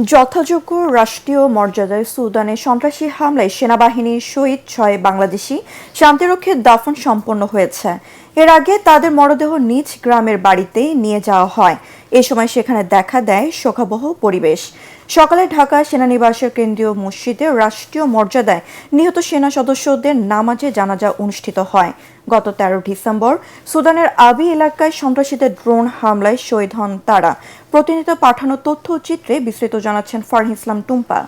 যথাযোগ্য রাষ্ট্রীয় মর্যাদায় সুদানে সন্ত্রাসী হামলায় সেনাবাহিনীর শহীদ ৬ বাংলাদেশি শান্তিরক্ষীর দাফন সম্পন্ন হয়েছে। এর আগে তাদের মরদেহ নিজ গ্রামের বাড়িতেই নিয়ে যাওয়া হয়। এ সময় সেখানে দেখা দেয় শোকাবহ পরিবেশ। সকালে ঢাকা সেনানিবাসের কেন্দ্রীয় মসজিদে রাষ্ট্রীয় মর্যাদায় নিহত সেনা সদস্যদের নামাজে জানাজা অনুষ্ঠিত হয়। গত ১৩ ডিসেম্বর সুদানের আবি এলাকায় সন্ত্রাসীদের ড্রোন হামলায় শহীদ হন তারা। প্রতিনিধিত্ব পাঠানো তথ্যচিত্রে বিস্তারিত জানাচ্ছেন ফারহিন ইসলাম টুম্পা।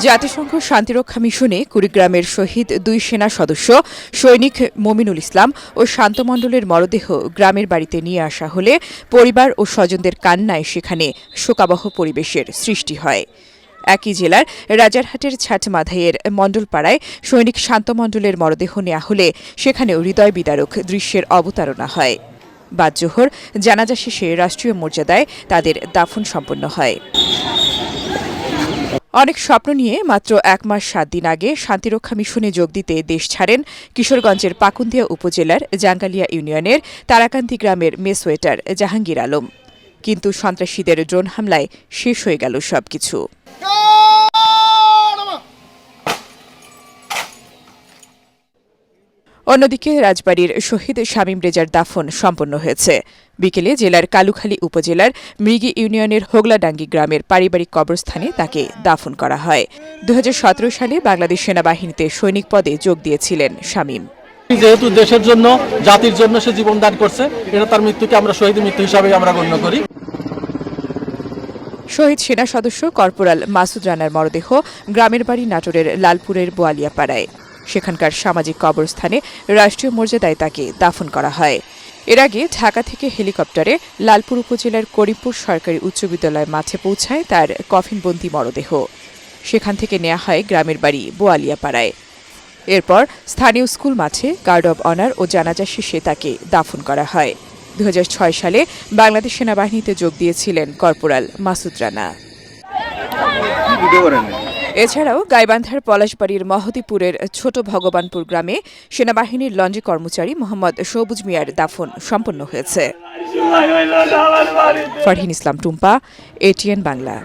জাতিসংঘ শান্তিরক্ষা মিশনে কুড়িগ্রামের শহীদ ২ সেনা সদস্য সৈনিক মমিনুল ইসলাম ও শান্তমণ্ডলের মরদেহ গ্রামের বাড়িতে নিয়ে আসা হলে পরিবার ও স্বজনদের কান্নায় সেখানে শোকাবহ পরিবেশের সৃষ্টি হয়। একই জেলার রাজারহাটের ছাটমাধাইয়ের মণ্ডলপাড়ায় সৈনিক শান্তমণ্ডলের মরদেহ নেওয়া হলে সেখানেও হৃদয় বিদারক দৃশ্যের অবতারণা হয়। বাদ জোহর জানাজা শেষে রাষ্ট্রীয় মর্যাদায় তাদের দাফন সম্পন্ন হয়। অনেক স্বপ্ন নিয়ে মাত্র ১ মাস ৭ দিন আগে শান্তিরক্ষা মিশনে যোগ দিতে দেশ ছাড়েন কিশোরগঞ্জের পাকুন্দিয়া উপজেলার জাঙ্গালিয়া ইউনিয়নের তারাকান্দি গ্রামের মেসওয়েটার জাহাঙ্গীর আলম। কিন্তু সন্ত্রাসীদের ড্রোন হামলায় শেষ হয়ে গেল সবকিছু। অন্যদিকে রাজবাড়ীর শহীদ শামীম রেজার দাফন সম্পন্ন হয়েছে। বিকেলে জেলার কালুখালী উপজেলার মৃগী ইউনিয়নের হোগলাডাঙ্গি গ্রামের পারিবারিক কবরস্থানে তাকে দাফন করা হয়। ২০১৭ সালে বাংলাদেশ সেনাবাহিনীতে সৈনিক পদে যোগ দিয়েছিলেন শামীম। যেহেতু দেশের জন্য জাতির জন্য সে জীবন দান করছে, এটা তার মৃত্যুকে আমরা শহীদ মৃত্যু হিসাবে আমরা গণ্য করি। শহীদ সেনা সদস্য কর্পোরাল মাসুদ রানার মরদেহ গ্রামের বাড়ি নাটোরের লালপুরের বোয়ালিয়াপাড়ায়। সেখানকার সামাজিক কবরস্থানে রাষ্ট্রীয় মর্যাদায় তাকে দাফন করা হয়। এর আগে ঢাকা থেকে হেলিকপ্টারে লালপুর উপজেলার করিমপুর সরকারি উচ্চ বিদ্যালয় মাঠে পৌঁছায় তার কফিনবন্দি মরদেহ। সেখান থেকে নেওয়া হয় গ্রামের বাড়ি বোয়ালিয়াপাড়ায়। এরপর স্থানীয় স্কুল মাঠে গার্ড অব অনার ও জানাজা শেষে তাকে দাফন করা হয়। ২০০৬ সালে বাংলাদেশ সেনাবাহিনীতে যোগ দিয়েছিলেন কর্পোরাল মাসুদ রানা। এছাড়াও গাইবান্ধার পলাশবাড়ির মহদীপুরের ছোট ভগবানপুর গ্রামে সেনাবাহিনীর লন্ড্রি কর্মচারী মোহাম্মদ সবুজ মিয়ার দাফন সম্পন্ন হয়েছে। ফারহিন ইসলাম টুম্পা, এটিএন বাংলা।